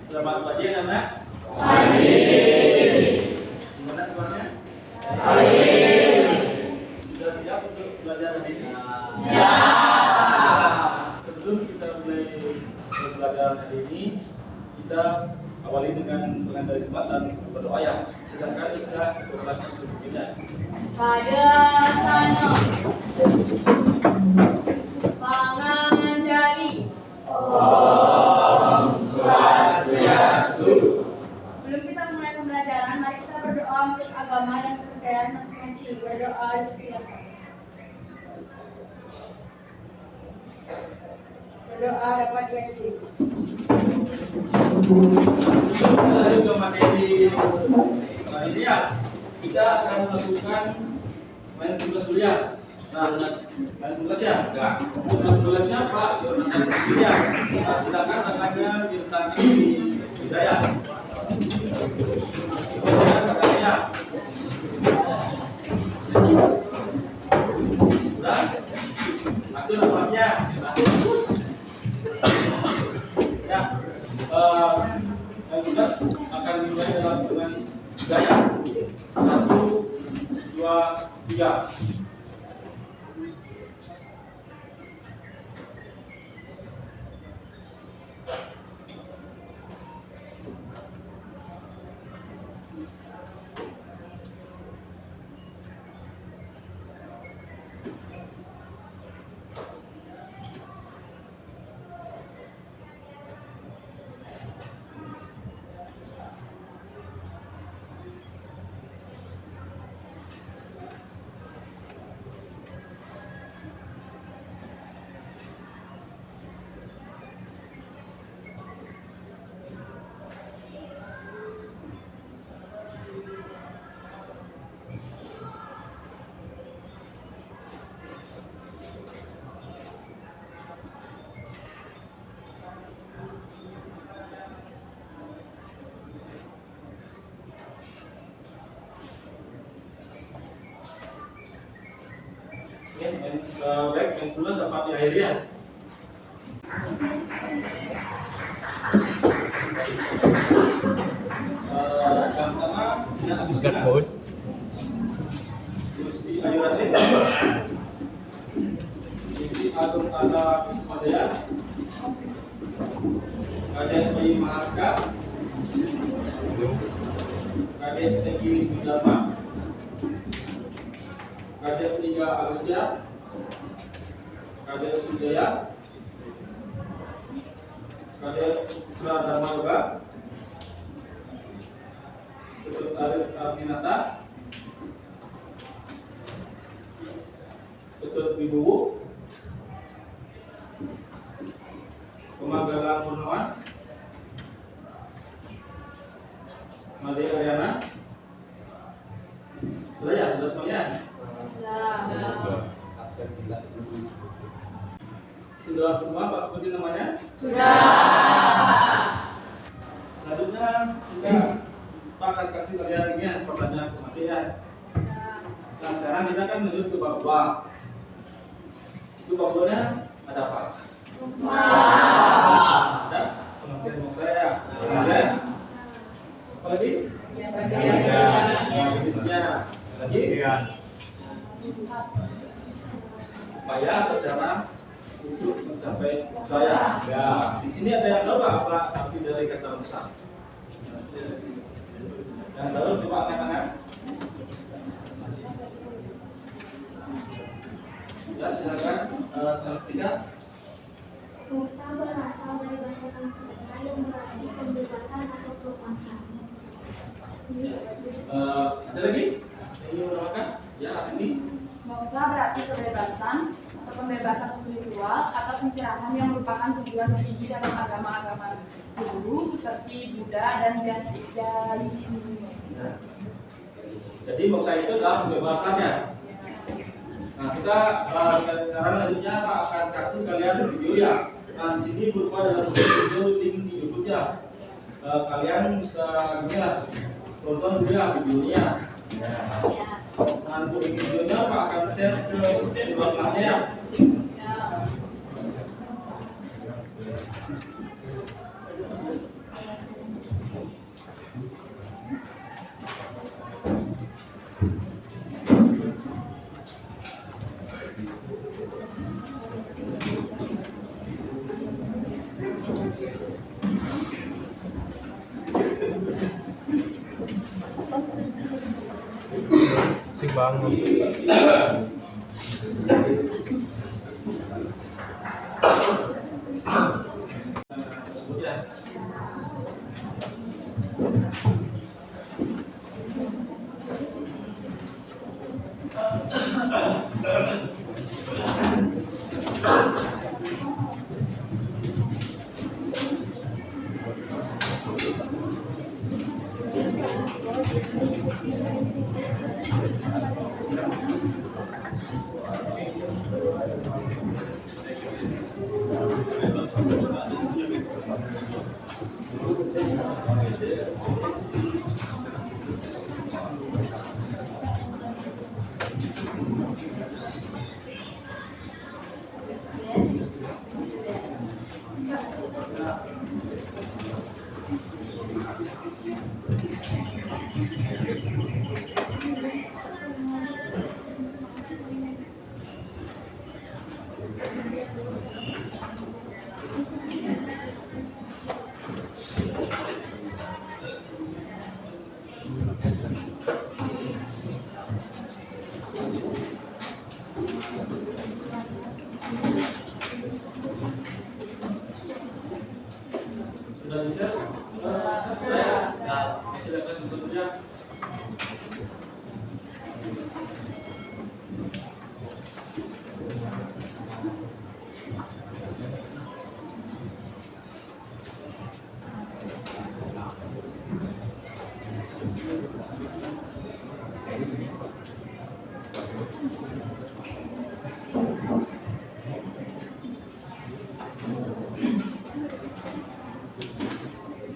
Selamat pagi anak-anak. Pagi. Gimana kabarnya? Pagi. Sudah siap untuk belajar hari ini? Siap. Sebelum kita mulai belajar hari ini, kita awali dengan pengantar hikmat dan berdoa ya. Silakan kita berdoa untuk begini. Pada sana panganjali. Om Swastiastu. Sebelum kita mulai pembelajaran, mari kita berdoa untuk agama dan kepercayaan masing-masing. Berdoa, silakan. Berdoa dapat dihadiri. Lalu ke materi ini ya, kita akan melakukan main tugas kuliah. Nah, main tugas ya. Untuk main tugasnya Pak, ya. Nah, silakan akannya diletakkan di hidayah. Silakan kakaknya. Sudah. Atur nafasnya. Ya. Main tugas akan dimulai dalam hitungan hidayah. 1, 2, 3. Baik, yang tulis dapat diakhiri ya. Yang pertama, Bukan bos. Gusti Ayu Raden, Gusti Agung Ala Wismadaya, Kadek Bayi Maharka, Kadek Tegi Widama, Kadek Liga Agustia, Kadek Sujaya, Kadek Putra Dharma Yoga, Sekretaris Artinata, Ketut Wibowo, Pemagalang Purnawan, Made Ariana. Sudah ya, sudah semuanya? Sudah semua Pak seperti namanya? Sudah. Selanjutnya kita Pak akan kasih kalian ini ya, pertanyaan kematian. Nah sekarang kita kan menuju ke bab 2. Itu bab 2-nya ada apa? Ada pengertian muka ya. Ada apa lagi? Jenisnya lagi? Upaya atau cara untuk mencapai saya. Ya. Di sini ada yang tahu apa arti dari kata rusak? Yang tahu coba angkat-angkat. Ya silakan. Salah 3. Musa berasal dari bahasa Sanskerta yang berarti pembebasan atau pelepasan. Ada lagi? Ini menamakan? Ya ini. Moksha berarti kebebasan atau pembebasan spiritual atau pencerahan yang merupakan tujuan tertinggi dalam agama-agama dulu seperti Buddha dan Jainisme. Jadi moksha itu adalah kebebasannya. Nah kita sekarang selanjutnya Pak akan kasih kalian video ya. Nah di sini berupa dalam video link di YouTube-nya. Kalian bisa lihat, tonton dulu ya videonya. Nah untuk videonya Pak akan share ke dua kelasnya ya. banget. Sudah bisa? Ya, silakan ditutup.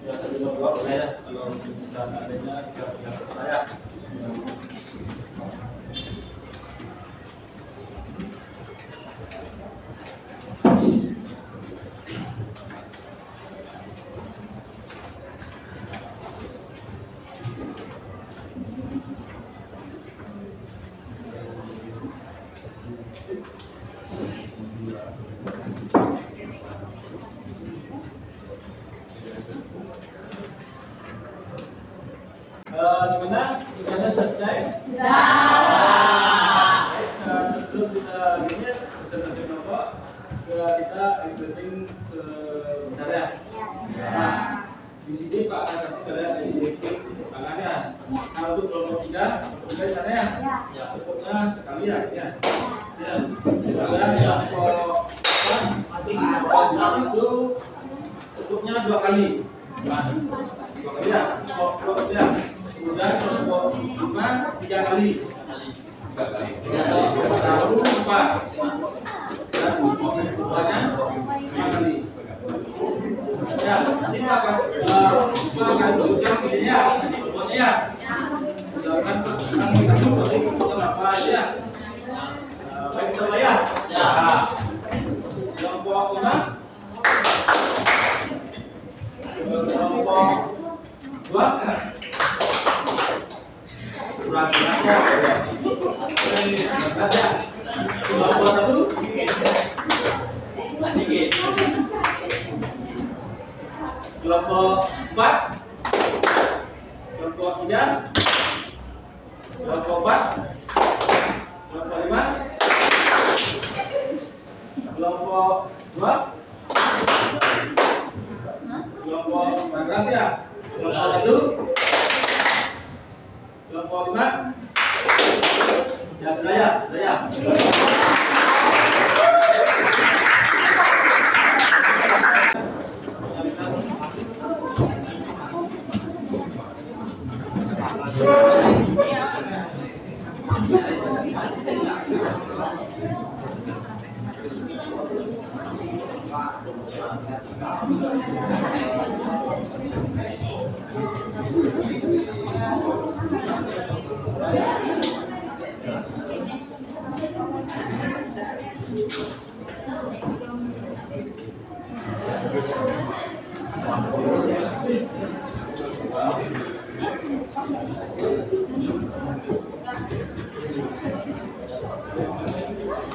Biasa juga buat saya kalau misalnya adanya tidak percaya. Gimana? Sudah selesai? Baik, sebelum kita ini presentasi kelompok, kita expecting sebentar ya. Nah, di sini Pak akan kasih kalian isi tangannya. Nah, untuk kelompok 3, di sana ya. Ya, pokoknya sekali ya. Ya. Kalian kelompok itu tutupnya 2 kali. 2 kali ya. Kelompok ya. Kemudian kelompok 5 3 kali. 3 kali. Lalu 4. Dan kelompoknya 5 kali. Ya, ini Pak akan tunjukkan di sini ya. Kelompoknya ya. Silakan Pak. Kelompoknya apa aja? Baik, coba ya. Ya. Kelompok 5. Kelompok 2. Kelompok 1. Kelompok 4. Kelompok 3. Kelompok 4. Kelompok 5. Kelompok 2. Kelompok Bagas ya. Kelompok 1. Kelompok 5. Ya sudah ya, sudah ya.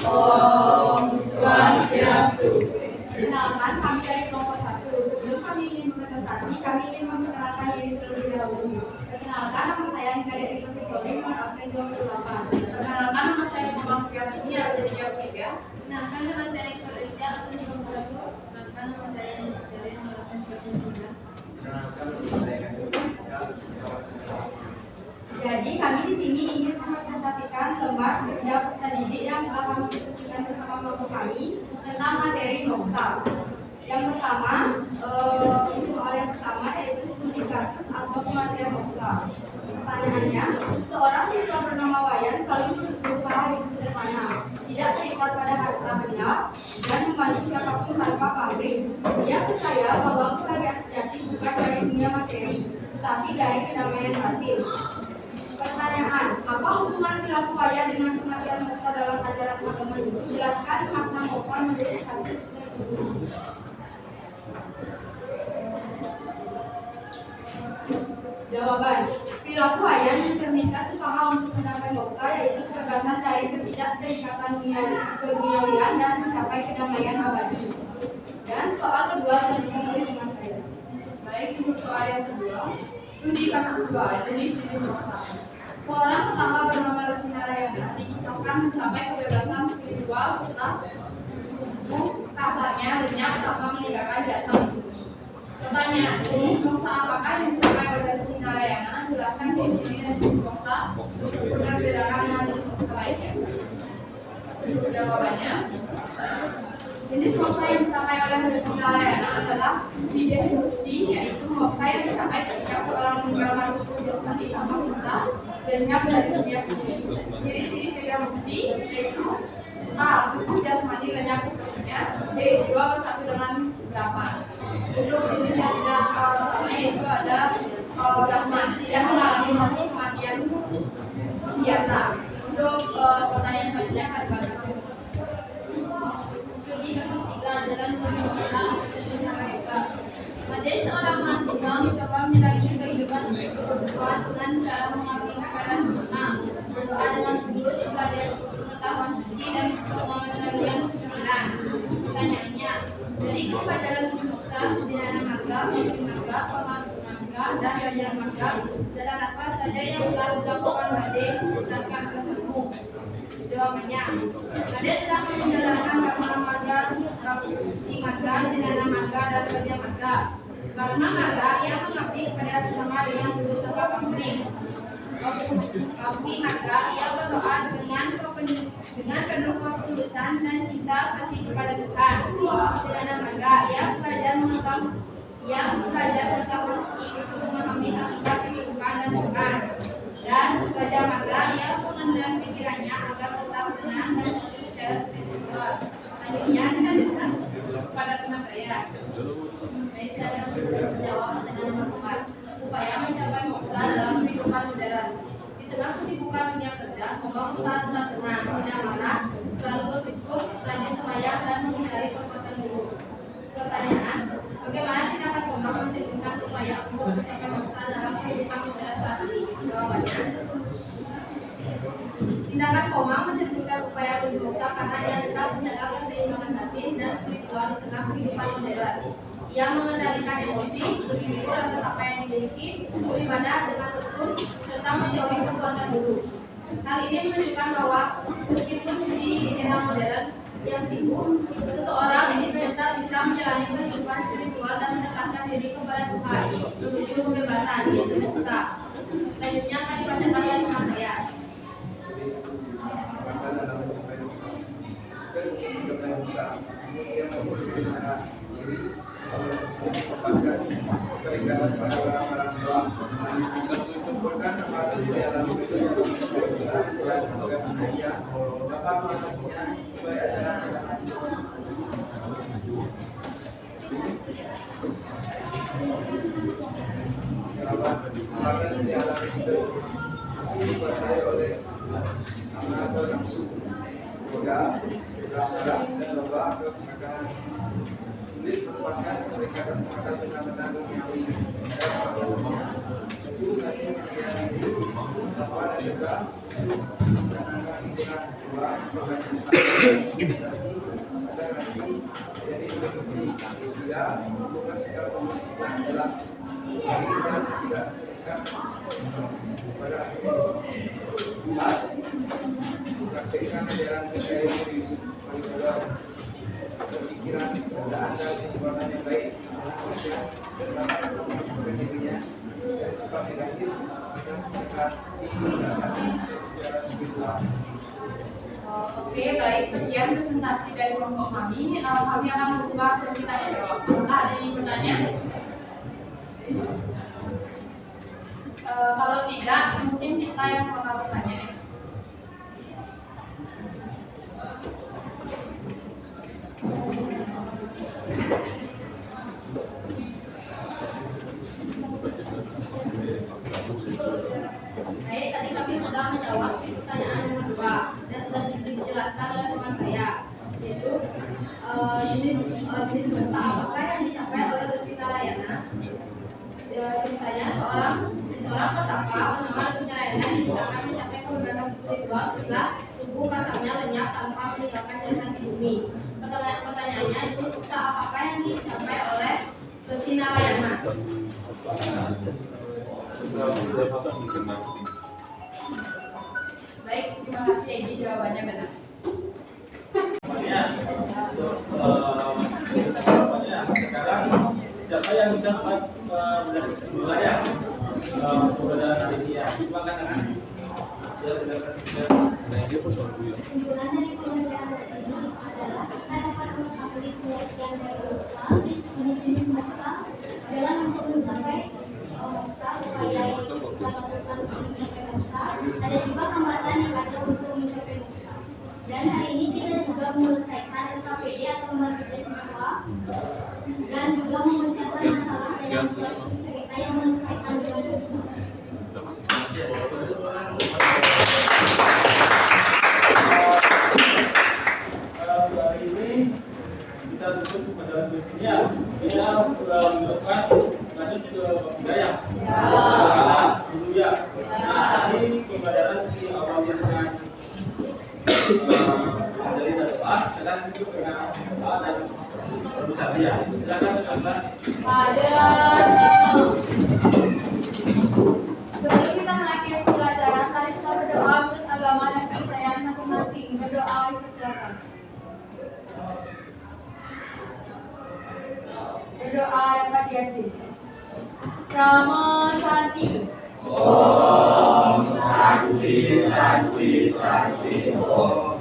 Om Swastiastu. Perkenalkan, kami dari kelompok 1. Sebelum kami ingin berpresentasi, kami ingin memperkenalkan diri terlebih dahulu. Perkenalkan, nama saya Nika dari Sosial Menurut absen 28. yang ini harus dijawab juga. Nah, kan nama saya Korida atau Jomblo. Maka nama saya dari nomor 89. Jadi kami di sini ingin mempresentasikan lembar kerja peserta didik yang telah kami diskusikan bersama kelompok kami tentang materi moksa. Yang pertama, untuk soal yang pertama yaitu studi kasus atau pemateri moksa. Pertanyaannya, seorang siswa bernama Wayan selalu berusaha hidup sederhana, tidak terikat pada harta benda, dan membantu siapapun tanpa pamrih. Dia percaya bahwa kebahagiaan sejati bukan dari dunia materi, tetapi dari kedamaian batin. Pertanyaan, apa hubungan perilaku Wayan dengan kematian moksa dalam ajaran agama Hindu? Jelaskan makna moksa menjadi kasus tersebut. Jawaban, perilaku Wayan mencerminkan usaha untuk mencapai moksa, yaitu kebebasan dari ketidakterikatan keduniawian dan mencapai kedamaian abadi. Dan soal kedua dilanjutkan oleh teman saya. Baik, untuk soal yang kedua, studi kasus 2, jenis moksa. Seorang pertama bernama Resi Narayana dikisahkan mencapai kebebasan spiritual setelah tubuh kasarnya lenyap tanpa meninggalkan jasad bumi. Pertanyaan, jenis moksa apakah yang dicapai oleh Resi Narayana? Jelaskan ciri-ciri dan jenis moksa dan bedakan dengan jenis moksa lainnya. Jawabannya, jenis moksa yang dicapai oleh Resi Narayana adalah bidesmukti, yaitu moksa yang dicapai ketika seorang meninggalkan tubuh jasmani tanpa bisa lenyap dari dunia bumi. Ciri-ciri bidesmukti yaitu A. Tubuh jasmani lenyap sepenuhnya. B. Jiwa bersatu dengan Brahman. Untuk jenis yang tidak sama yaitu ada Brahman, tidak mengalami mati kematian biasa. Untuk pertanyaan selanjutnya akan dibacakan. Studi kasus 3 dalam pemeriksaan ketersediaan mereka. Ada seorang mahasiswa mencoba menjalani kehidupan spiritual dengan cara mengabdi kepada Tuhan, berdoa dengan tulus, belajar pengetahuan suci dan pengendalian pikiran. Pertanyaannya, dari keempat moksa, dhinana marga, bhakti marga, pamana marga, dan raja marga, jalan apa saja yang telah dilakukan Ade berdasarkan alasanmu? Jawabannya, Ade telah menjalankan karma marga, bhakti marga, dhinana marga, dan raja marga. Karma marga yang mengabdi kepada sesama dengan tulus tanpa pamrih. Bhakti marga ia berdoa dengan penuh ketulusan dan cinta kasih kepada Tuhan. Dhinana marga ia belajar mengetahui untuk memahami hakikat kehidupan dan Tuhan. Dan raja marga ia pengendalian pikirannya agar tetap tenang dan secara spiritual. Selanjutnya dilanjutkan kepada teman saya. Baik, saya akan menjawab pertanyaan nomor 4. Upaya mencapai moksa dalam kehidupan modern. Di tengah kesibukan dunia kerja, Komang berusaha tetap tenang, tidak marah, selalu bersyukur, rajin sembahyang, dan menghindari perbuatan buruk. Pertanyaan, bagaimana tindakan Komang mencerminkan upaya untuk mencapai moksa dalam kehidupan modern saat ini? Jawabannya, tindakan Komang mencerminkan upaya menuju moksa karena ia tetap menjaga keseimbangan batin dan spiritual di tengah kehidupan modern. Ia mengendalikan emosi, bersyukur atas apa yang dimiliki, beribadah dengan tekun, serta menjauhi perbuatan buruk. Hal ini menunjukkan bahwa meskipun di era modern yang sibuk, seseorang ini tetap bisa menjalani kehidupan spiritual dan mendekatkan diri kepada Tuhan menuju kebebasan, yaitu moksa. Selanjutnya akan dibacakan oleh teman saya. Keringatan pada orang-orang tua mengumpulkan kepada dalam Bapak mengatasinya sesuai ajaran agama. Kemarin di alam itu masih dikuasai oleh amanat nafsu, godaan, dan lomba kemerdekaan. Sulit melepaskan keterikatan terhadap benda-benda duniawi. Itu tadi menjadi bahwa ada juga karena pikiran dua organisasi ada lagi jadi seperti tidak membuka segala pemasukan dalam hari dan tidak pada hasil Tuhan praktekkan ajaran Begitunya dari sifat negatif yang dekat secara spiritual. Oke, baik. Sekian presentasi dari kelompok kami. Kami akan membuka sesi tanya jawab. Apakah ada yang bertanya? Kalau tidak, mungkin kita yang bakal bertanya. Baik, tadi kami sudah menjawab pertanyaan nomor 2 dan sudah dijelaskan oleh teman saya, yaitu jenis dosa apakah yang dicapai oleh Resi Narayana. Ceritanya seorang petapa bernama Resi Narayana disahkan mencapai kebebasan spiritual setelah tubuh kasarnya lenyap tanpa meninggalkan jasad di bumi. Pertanyaannya, jenis dosa apakah yang dicapai oleh Resi Narayana? Baik, terima kasih Egi, jawabannya benar. Sekarang siapa yang bisa mendapat kesimpulannya kepada hari ini ya? Silakan dengan ya silakan. Kesimpulan dari pembelajaran ini adalah kita dapat mengetahui pengertian dari dosa, jenis-jenis dosa, jalan untuk mencapai dosa, upaya yang kita lakukan untuk mencapai dosa, ada juga hambatan yang ada untuk mencapai dosa. Dan hari ini kita juga menyelesaikan LKPD atau lembar kerja siswa dan juga memecahkan masalah dengan suatu cerita yang berkaitan dengan dosa. Hari ini kita tutup pada sini ya. Kita menunjukkan lanjut ke budaya. Dulu ya. Ini pembelajaran di awalnya dengan dari doa, sekarang itu dengan doa dan berusaha ya. Silakan Mas. Sebelum kita mengakhiri pembelajaran, mari kita berdoa menurut agama dan kepercayaan masing-masing. Berdoa, silakan. Berdoa dapat dihadiri. Rama Santi. Om Santi Santi Santi Om.